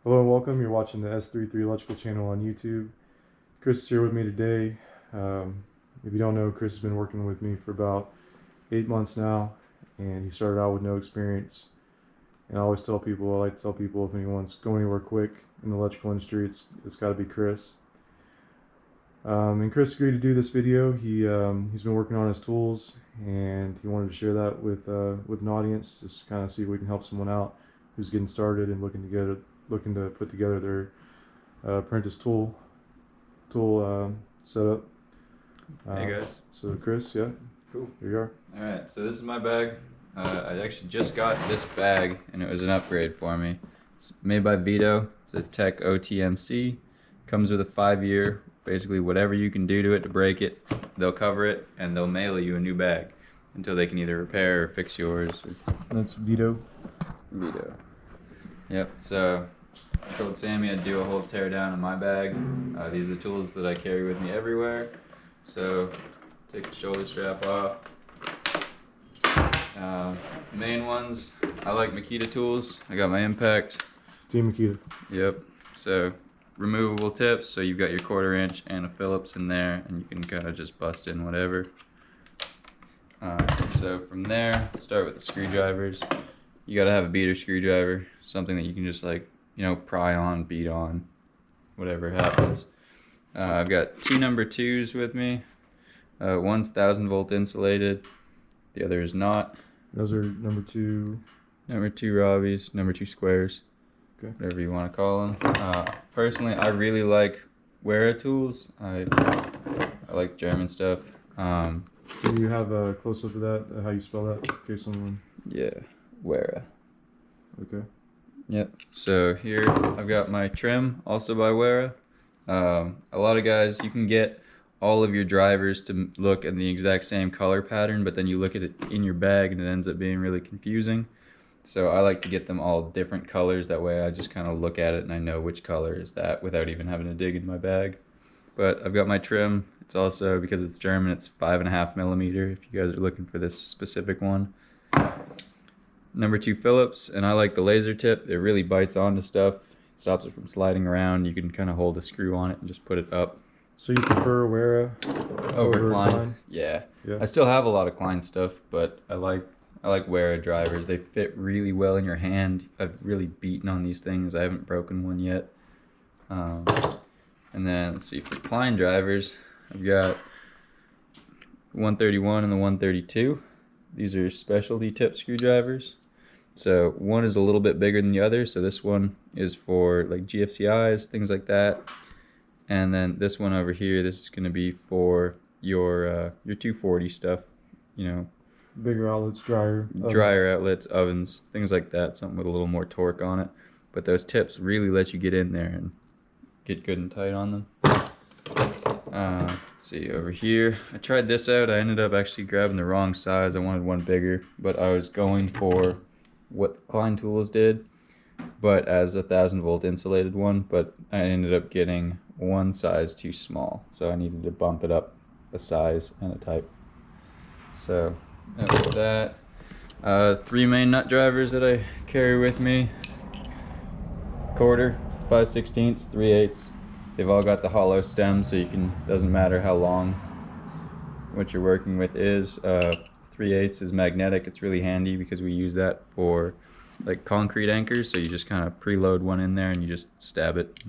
Hello and welcome. You're watching the S33 Electrical channel on YouTube. Chris is here with me today. If you don't know, Chris has been working with me for about 8 months now, and he started out with no experience. And I always tell people, I like to tell people, if anyone's going anywhere quick in the electrical industry, it's got to be Chris. And Chris agreed to do this video. He's been working on his tools, and he wanted to share that with an audience, just kind of see if we can help someone out who's getting started and looking to put together their apprentice tool setup. Hey guys. So Chris, yeah, Cool. Here you are. Alright, so this is my bag. I actually just got this bag and it was an upgrade for me. It's made by Vito. It's a Tech OTMC. Comes with a 5-year. Basically whatever you can do to it to break it, they'll cover it and they'll mail you a new bag until they can either repair or fix yours. That's Vito. Vito. Yep, so I told Sammy I'd do a whole tear down in my bag. These are the tools that I carry with me everywhere. So take the shoulder strap off. Main ones, I like Makita tools. I got my Impact. Team Makita. Yep, so removable tips, so you've got your 1/4 inch and a Phillips in there and you can kind of just bust in whatever. So from there, start with the screwdrivers. You gotta have a beater screwdriver, something that you can just pry on, beat on, whatever happens. I've got 2 number 2s with me. One's 1000-volt insulated, the other is not. Those are number 2. Number 2 Robbies, number 2 squares, Okay. whatever you want to call them. Personally, I really like Wera tools. I like German stuff. Do you have a close-up of that, how you spell that, in case someone... Yeah, Wera. Okay. Yep, so here I've got my trim, also by Wera. A lot of guys, you can get all of your drivers to look in the exact same color pattern, but then you look at it in your bag and it ends up being really confusing. So I like to get them all different colors, that way I just kind of look at it and I know which color is that without even having to dig in my bag. But I've got my trim. It's also, because it's German, it's 5.5 millimeter if you guys are looking for this specific one. Number 2 Phillips, and I like the laser tip. It really bites onto stuff, it stops it from sliding around. You can kind of hold a screw on it and just put it up. So you prefer Wera over Klein? Yeah. I still have a lot of Klein stuff, but I like Wera drivers. They fit really well in your hand. I've really beaten on these things. I haven't broken one yet. And then let's see, for Klein drivers, I've got 131 and the 132. These are specialty tip screwdrivers. So one is a little bit bigger than the other. So this one is for like GFCIs, things like that. And then this one over here, this is going to be for your 240 stuff, Bigger outlets, dryer outlets, ovens, things like that, something with a little more torque on it. But those tips really let you get in there and get good and tight on them. Let's see, over here, I tried this out. I ended up actually grabbing the wrong size. I wanted one bigger, but I was going for what the Klein tools did, but as a 1000-volt insulated one, but I ended up getting one size too small, so I needed to bump it up a size and a type. So that was that. 3 main nut drivers that I carry with me: 1/4, 5/16, 3/8. They've all got the hollow stem, so you can, doesn't matter how long what you're working with is. 3/8 is magnetic. It's really handy because we use that for like concrete anchors, so you just kind of preload one in there and you just stab it.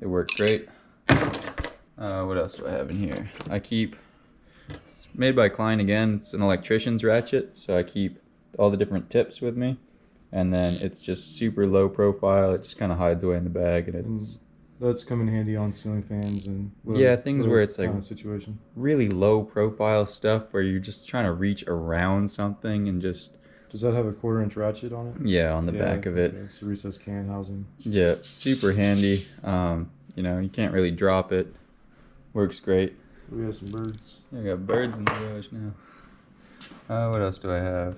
It works great. What else do I have in here? It's made by Klein again. It's an Electrician's ratchet, so I keep all the different tips with me, and then it's just super low profile. It just kind of hides away in the bag, and it's that's come in handy on ceiling fans and things where it's like kind of situation. Really low profile stuff where you're just trying to reach around something and just. Does that have a 1/4 inch ratchet on it? Yeah, on the back of it. Okay, so recessed can housing. Yeah, super handy. You can't really drop it. Works great. We have some birds. Yeah, I got birds in the village now. What else do I have?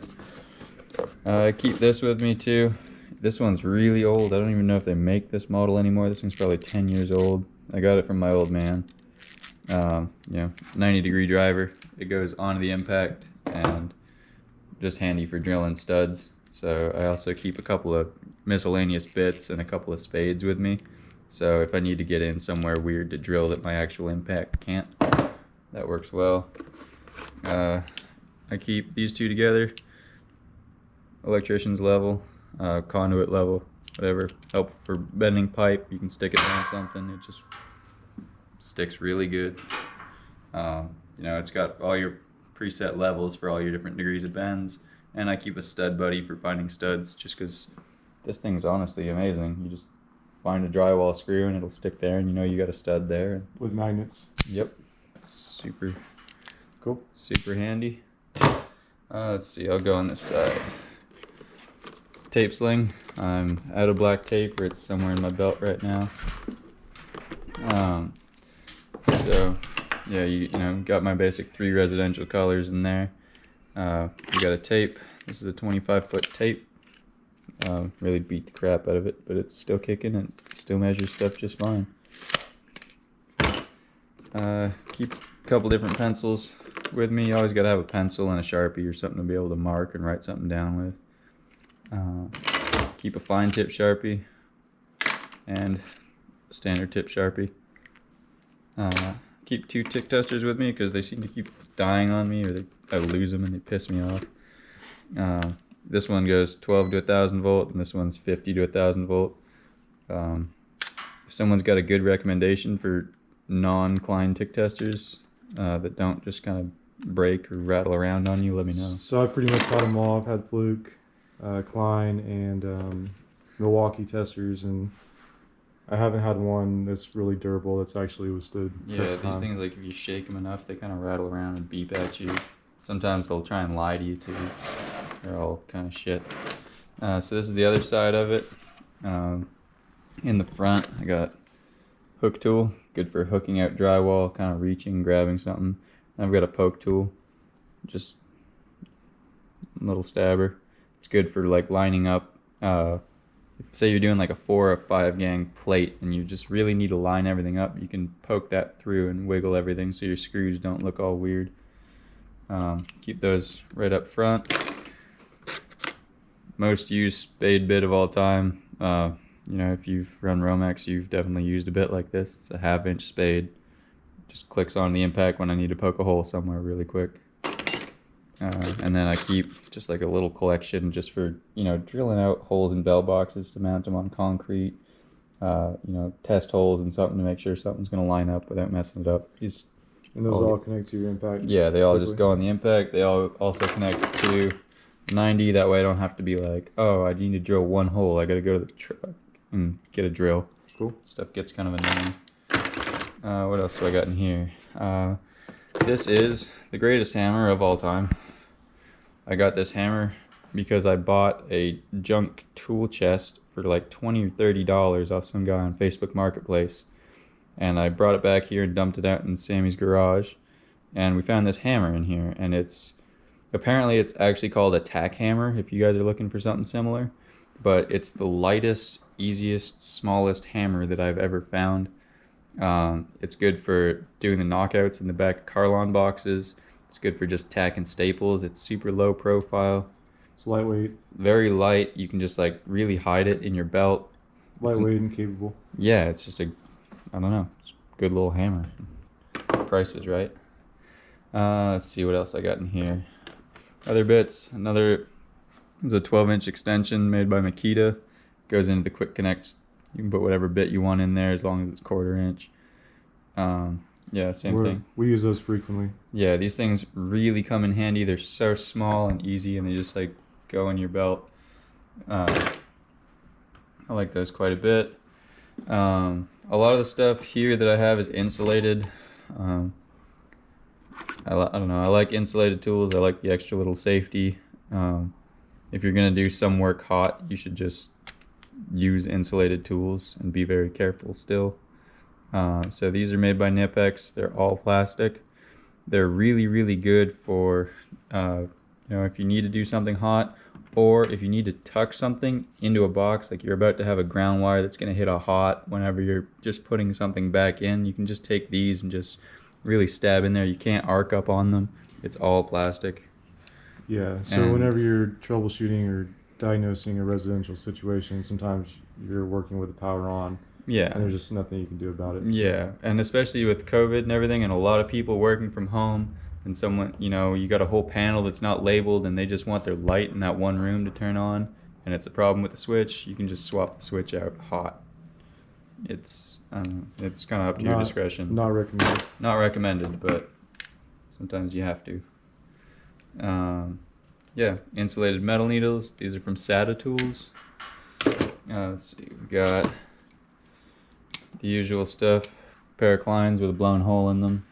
I keep this with me too. This one's really old. I don't even know if they make this model anymore. This thing's probably 10 years old. I got it from my old man. 90-degree driver. It goes onto the impact and just handy for drilling studs. So I also keep a couple of miscellaneous bits and a couple of spades with me. So if I need to get in somewhere weird to drill that my actual impact can't, that works well. I keep these two together. Electrician's level, conduit level, whatever. Help for bending pipe. You can stick it on something. It just sticks really good. You know, it's got all your preset levels for all your different degrees of bends. And I keep a stud buddy for finding studs, just because this thing's honestly amazing. You just find a drywall screw and it'll stick there, and you know you got a stud there. With magnets. Yep. Super cool. Super handy. Let's see, I'll go on this side. Tape sling. I'm out of black tape, or it's somewhere in my belt right now. So yeah, you know, got my basic 3 residential colors in there. You got a tape. This is a 25-foot tape. Really beat the crap out of it, but it's still kicking and still measures stuff just fine. Keep a couple different pencils with me. You always got to have a pencil and a Sharpie or something to be able to mark and write something down with. Keep a fine tip Sharpie and a standard tip Sharpie. Keep 2 tick testers with me because they seem to keep dying on me, or I lose them and they piss me off. This one goes 12 to 1000 volt, and this one's 50 to 1000 volt. If someone's got a good recommendation for non-Klein tick testers that don't just kind of break or rattle around on you, let me know. So I pretty much had them all. I've had Fluke, Klein, and Milwaukee testers, and I haven't had one that's really durable that's actually withstood. Yeah, these things, like if you shake them enough, they kind of rattle around and beep at you. Sometimes they'll try and lie to you too. They're all kind of shit. So this is the other side of it. In the front, I got hook tool, good for hooking out drywall, kind of reaching, grabbing something. And I've got a poke tool, just a little stabber. It's good for like lining up. Say you're doing like a 4 or 5 gang plate and you just really need to line everything up, you can poke that through and wiggle everything so your screws don't look all weird. Keep those right up front. Most used spade bit of all time. You know, if you've run Romex, you've definitely used a bit like this. It's a 1/2 inch spade. Just clicks on the impact when I need to poke a hole somewhere really quick. And then I keep just like a little collection just for, you know, drilling out holes in bell boxes to mount them on concrete. You know, test holes and something to make sure something's going to line up without messing it up. And those all connect to your impact? Yeah, they all just go on the impact. They all also connect to 90. That way I don't have to be like, oh, I need to drill 1 hole. I got to go to the truck and get a drill. Cool. Stuff gets kind of annoying. What else do I got in here? This is the greatest hammer of all time. I got this hammer because I bought a junk tool chest for like $20 or $30 off some guy on Facebook Marketplace. And I brought it back here and dumped it out in Sammy's garage. And we found this hammer in here. And apparently it's actually called a tack hammer if you guys are looking for something similar. But it's the lightest, easiest, smallest hammer that I've ever found. It's good for doing the knockouts in the back of Carlon boxes. It's good for just tacking staples. It's super low profile. It's lightweight. Very light. You can just like really hide it in your belt. Lightweight and capable. Yeah, it's just I don't know. It's a good little hammer. The price was right. Let's see what else I got in here. Other bits. It's a 12-inch extension made by Makita. Goes into the quick connects. You can put whatever bit you want in there as long as it's 1/4 inch. Yeah, same thing. We use those frequently. Yeah, these things really come in handy. They're so small and easy, and they just like go in your belt. I like those quite a bit. A lot of the stuff here that I have is insulated. I don't know. I like insulated tools. I like the extra little safety. If you're gonna do some work hot, you should just use insulated tools and be very careful still. So these are made by Nipex. They're all plastic. They're really, really good for, you know, if you need to do something hot, or if you need to tuck something into a box, like you're about to have a ground wire that's going to hit a hot whenever you're just putting something back in. You can just take these and just really stab in there. You can't arc up on them. It's all plastic. Yeah, so whenever you're troubleshooting or diagnosing a residential situation, sometimes you're working with the power on. Yeah. And there's just nothing you can do about it. So. Yeah, and especially with COVID and everything, and a lot of people working from home, and someone, you know, you got a whole panel that's not labeled, and they just want their light in that one room to turn on, and it's a problem with the switch. You can just swap the switch out hot. It's it's kind of up to your discretion. Not recommended. Not recommended, but sometimes you have to. Yeah, insulated metal needles. These are from SATA Tools. Let's see, we got the usual stuff. Pair of Kleins with a blown hole in them.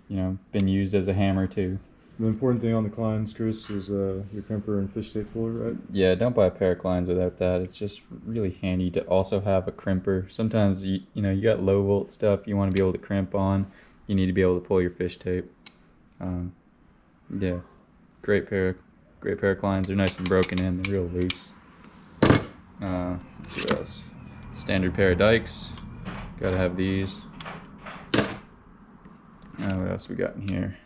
You know, been used as a hammer too. The important thing on the Kleins, Chris, is your crimper and fish tape puller, right? Yeah, don't buy a pair of Kleins without that. It's just really handy to also have a crimper. Sometimes you know you got low volt stuff you want to be able to crimp on. You need to be able to pull your fish tape. Yeah, great pair of Kleins. They're nice and broken in. They're real loose. Let's see what else. Standard pair of dikes. Gotta have these. What else we got in here?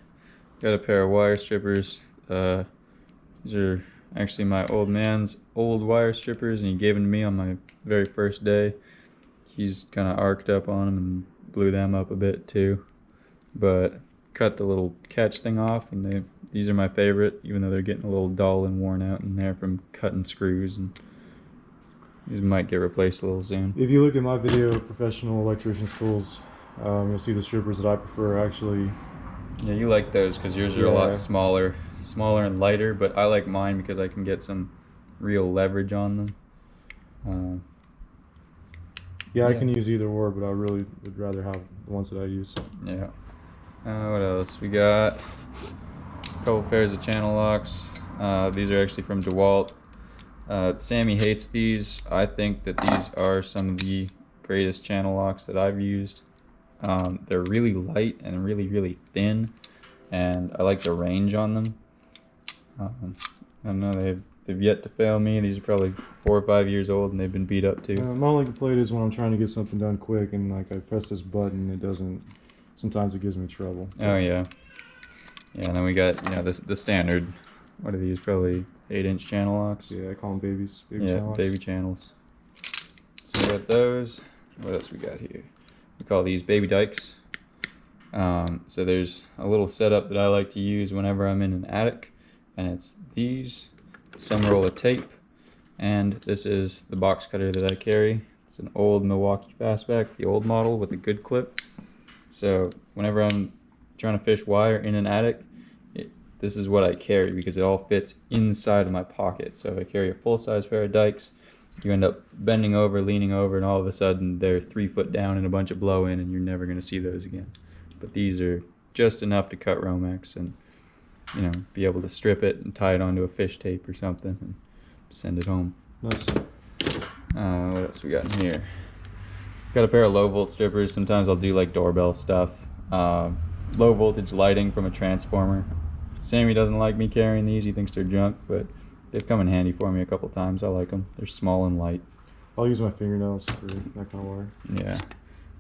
Got a pair of wire strippers. These are actually my old man's old wire strippers, and he gave them to me on my very first day. He's kind of arced up on them and blew them up a bit too. But cut the little catch thing off, and these are my favorite, even though they're getting a little dull and worn out in there from cutting screws, and these might get replaced a little soon. If you look at my video, Professional Electrician's Tools, you'll see the strippers that I prefer actually. Yeah, you like those because yours are a lot smaller and lighter, but I like mine because I can get some real leverage on them. Yeah, I can use either or, but I really would rather have the ones that I use. Yeah. What else? We got a couple pairs of channel locks. These are actually from DeWalt. Sammy hates these. I think that these are some of the greatest channel locks that I've used. They're really light and really, really thin, and I like the range on them. I don't know, they've yet to fail me. These are probably 4 or 5 years old, and they've been beat up too. My only complaint is when I'm trying to get something done quick, and like I press this button, it doesn't. Sometimes it gives me trouble. Oh yeah. Yeah, and then we got, you know, the standard. What are these? Probably 8-inch channel locks. Yeah, I call them babies. Yeah, channel locks. baby channels. So we got those. What else we got here? We call these baby dikes. So there's a little setup that I like to use whenever I'm in an attic, and it's these, some roll of tape, and this is the box cutter that I carry. It's an old Milwaukee Fastback, the old model with a good clip. So whenever I'm trying to fish wire in an attic, this is what I carry because it all fits inside of my pocket. So if I carry a full-size pair of dikes, you end up bending over, leaning over, and all of a sudden they're 3 foot down and a bunch of blow in, and you're never going to see those again. But these are just enough to cut Romex and, you know, be able to strip it and tie it onto a fish tape or something and send it home. Nice. What else we got in here? Got a pair of low volt strippers. Sometimes I'll do like doorbell stuff. Low voltage lighting from a transformer. Sammy doesn't like me carrying these. He thinks they're junk, but they've come in handy for me a couple times. I like them. They're small and light. I'll use my fingernails for that kind of wire. Yeah.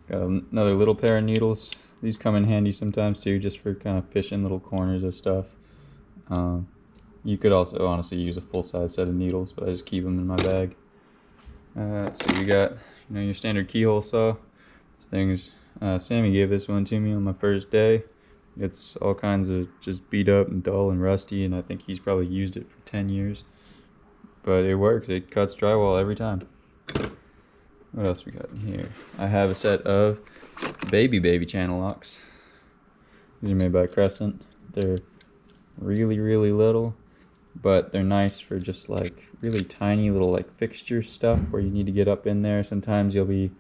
Got another little pair of needles. These come in handy sometimes too, just for kind of fishing little corners of stuff. You could also honestly use a full-size set of needles, but I just keep them in my bag. Let's see, we got, you know, your standard keyhole saw. This thing's, Sammy gave this one to me on my first day. It's all kinds of just beat up and dull and rusty, and I think he's probably used it for 10 years. But it works. It cuts drywall every time. What else we got in here? I have a set of baby channel locks. These are made by Crescent. They're really, really little, but they're nice for just like really tiny little like fixture stuff where you need to get up in there. Sometimes you'll be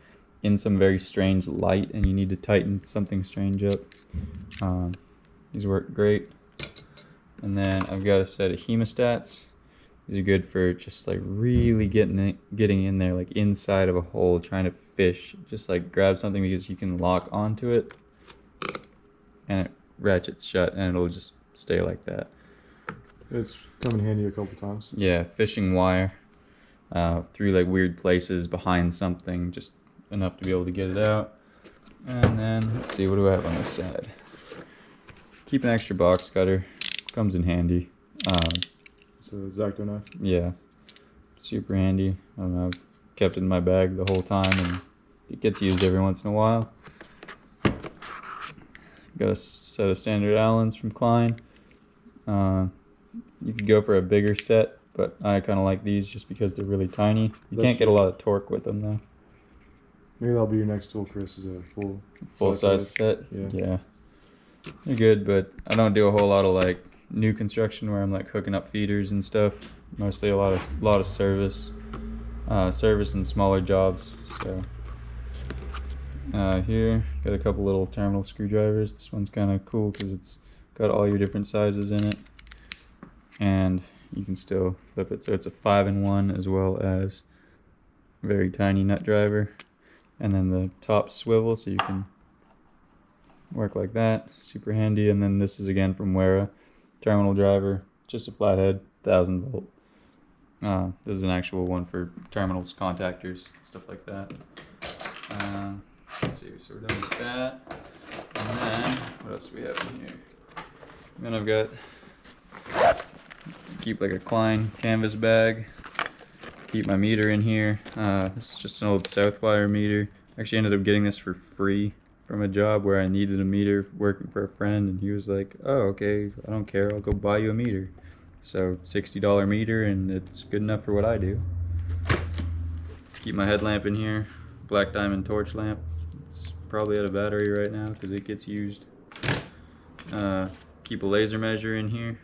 in some very strange light and you need to tighten something strange up. These work great. And then I've got a set of hemostats. These are good for just like really getting in there, like inside of a hole, trying to fish. Just like grab something because you can lock onto it and it ratchets shut and it'll just stay like that. It's come in handy a couple times. Yeah, fishing wire through like weird places behind something, just enough to be able to get it out. And then let's see, what do I have on this side? Keep an extra box cutter, comes in handy. It's a X-Acto knife. Yeah, super handy. I don't know, I've kept it in my bag the whole time, and it gets used every once in a while. Got a set of standard Allens from Klein. You could go for a bigger set, but I kind of like these just because they're really tiny. You can't get a lot of torque with them though. Maybe that'll be your next tool, Chris, is a Full size set. Yeah. They're good, but I don't do a whole lot of like new construction where I'm like hooking up feeders and stuff. Mostly a lot of service and smaller jobs. So here got a couple little terminal screwdrivers. This one's kind of cool because it's got all your different sizes in it, and you can still flip it. So it's a 5-in-1 as well as a very tiny nut driver, and then the top swivel so you can work like that. Super handy. And then this is again from Wera, terminal driver, just a flathead, 1000 volt. This is an actual one for terminals, contactors, stuff like that. Let's see, so we're done with that. And then what else do we have in here? Then I've got, keep like a Klein canvas bag, keep my meter in here. This is just an old Southwire meter. Actually ended up getting this for free from a job where I needed a meter working for a friend, and he was like, oh, okay, I don't care, I'll go buy you a meter. So $60 meter, and it's good enough for what I do. Keep my headlamp in here, black diamond torch lamp. It's probably out of battery right now because it gets used. Keep a laser measure in here.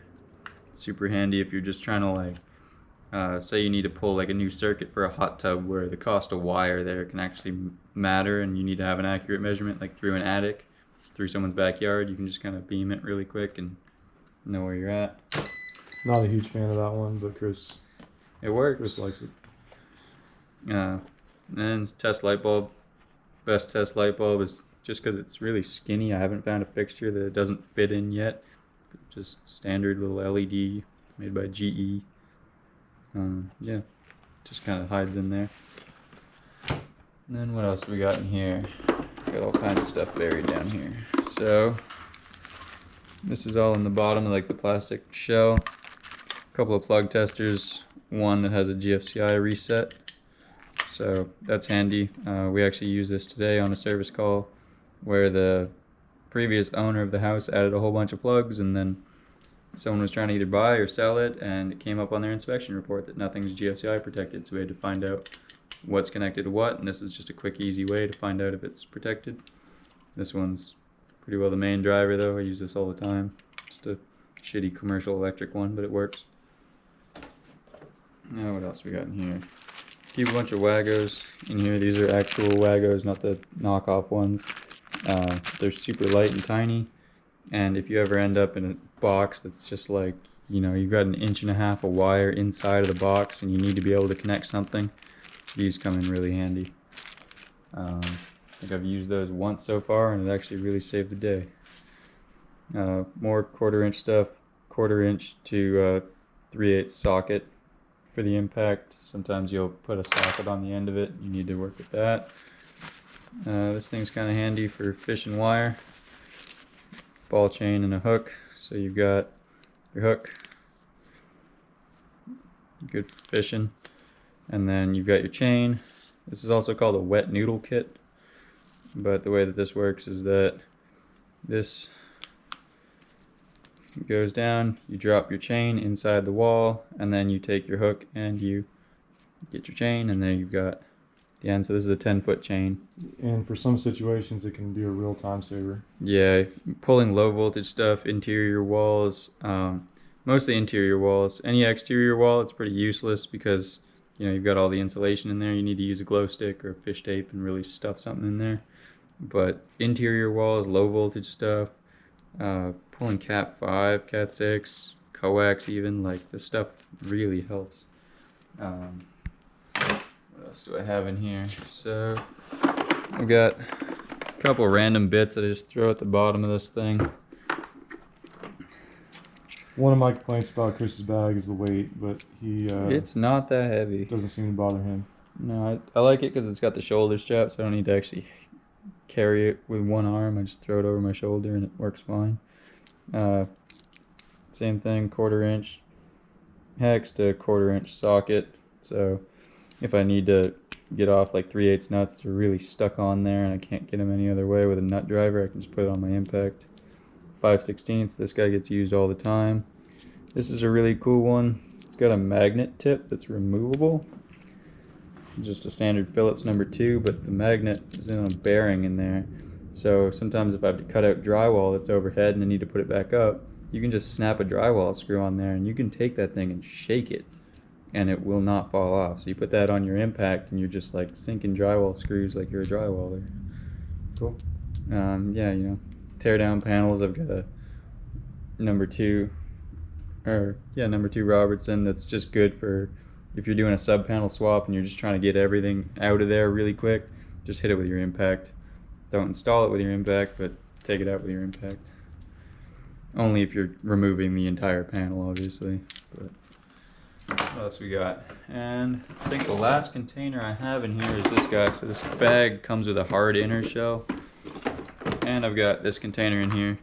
Super handy if you're just trying to like, say you need to pull like a new circuit for a hot tub where the cost of wire there can actually matter, and you need to have an accurate measurement like through an attic, through someone's backyard. You can just kind of beam it really quick and know where you're at. Not a huge fan of that one, but Chris Chris likes it. Then test light bulb. Best test light bulb is just because it's really skinny. I haven't found a fixture that it doesn't fit in yet. Just standard little LED made by GE. Yeah, just kind of hides in there. And then what else do we got in here? Got all kinds of stuff buried down here. So this is all in the bottom of like the plastic shell. A couple of plug testers, one that has a GFCI reset. So that's handy. We actually used this today on a service call where the previous owner of the house added a whole bunch of plugs, and then someone was trying to either buy or sell it, and it came up on their inspection report that nothing's GFCI protected, so we had to find out what's connected to what, and this is just a quick, easy way to find out if it's protected. This one's pretty well the main driver though. I use this all the time. Just a shitty commercial electric one, but it works. Now what else we got in here? Keep a bunch of Waggoes in here. These are actual Waggoes, not the knockoff ones. They're super light and tiny, and if you ever end up in a box that's just like, you know, you've got 1.5 inches of wire inside of the box and you need to be able to connect something, these come in really handy. I think I've used those once so far, and it actually really saved the day. More 1/4 inch stuff, 1/4 inch to 3/8 socket for the impact. Sometimes you'll put a socket on the end of it. You need to work with that. This thing's kind of handy for fishing wire. Ball chain and a hook. So you've got your hook, good for fishing, and then you've got your chain. This is also called a wet noodle kit, but the way that this works is that this goes down, you drop your chain inside the wall, and then you take your hook and you get your chain, and then you've got the end. So this is a 10-foot chain. And for some situations, it can be a real time saver. Yeah, pulling low voltage stuff, interior walls, mostly interior walls. Any exterior wall, it's pretty useless because, you know, you've got all the insulation in there. You need to use a glow stick or fish tape and really stuff something in there. But interior walls, low voltage stuff, pulling Cat 5, Cat 6, coax even, like this stuff really helps. What else do I have in here? So I've got a couple random bits that I just throw at the bottom of this thing. One of my complaints about Chris's bag is the weight, but it's not that heavy. Doesn't seem to bother him. No, I like it because it's got the shoulder strap, so I don't need to actually carry it with one arm. I just throw it over my shoulder and it works fine. Same thing, 1/4 inch hex to 1/4 inch socket. So if I need to get off like 3/8 nuts that are really stuck on there and I can't get them any other way with a nut driver, I can just put it on my impact. 5/16, this guy gets used all the time. This is a really cool one. It's got a magnet tip that's removable. Just a standard Phillips number 2, but the magnet is in a bearing in there. So sometimes if I have to cut out drywall that's overhead and I need to put it back up, you can just snap a drywall screw on there and you can take that thing and shake it and it will not fall off. So you put that on your impact and you're just like sinking drywall screws like you're a drywaller. Cool. Yeah, you know, tear down panels. I've got a number 2 Robertson that's just good for if you're doing a sub panel swap and you're just trying to get everything out of there really quick. Just hit it with your impact. Don't install it with your impact, but take it out with your impact. Only if you're removing the entire panel, obviously. But what else we got? And I think the last container I have in here is this guy. So this bag comes with a hard inner shell. And I've got this container in here.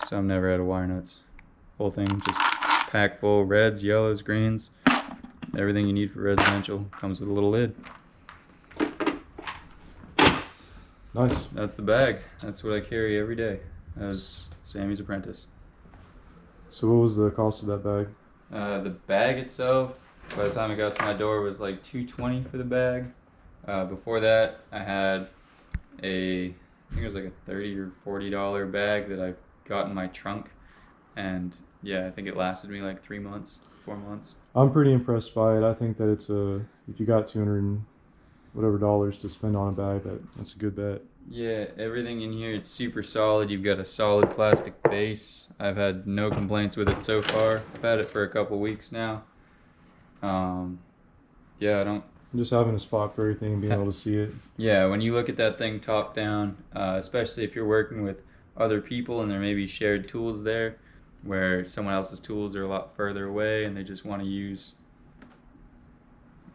So I'm never out of wire nuts. Whole thing just packed full, reds, yellows, greens. Everything you need for residential comes with a little lid. Nice. That's the bag. That's what I carry every day as Sammy's apprentice. So what was the cost of that bag? The bag itself, by the time it got to my door, was like $220 for the bag. Before that, I had I think it was like a $30 or $40 bag that I got in my trunk, and yeah, I think it lasted me like 3 months, 4 months. I'm pretty impressed by it. I think that it's if you got 200 and whatever dollars to spend on a bag, that's a good bet. Yeah, everything in here, it's super solid. You've got a solid plastic base. I've had no complaints with it so far. I've had it for a couple weeks now. Yeah, Just having a spot for everything and being able to see it. Yeah, when you look at that thing top down, especially if you're working with other people and there may be shared tools there where someone else's tools are a lot further away and they just want to use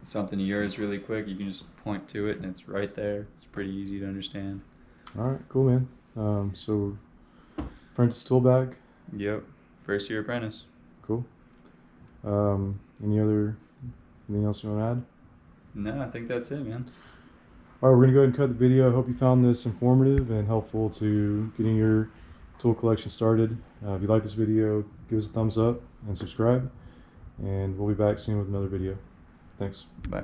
something of yours really quick, you can just point to it and it's right there. It's pretty easy to understand. All right, cool, man. So apprentice tool bag. Yep, first year apprentice. Cool. Anything else you want to add? No, I think that's it, man. All right, we're gonna go ahead and cut the video. I hope you found this informative and helpful to getting your tool collection started. If you like this video, give us a thumbs up and subscribe, and we'll be back soon with another video. Thanks. Bye.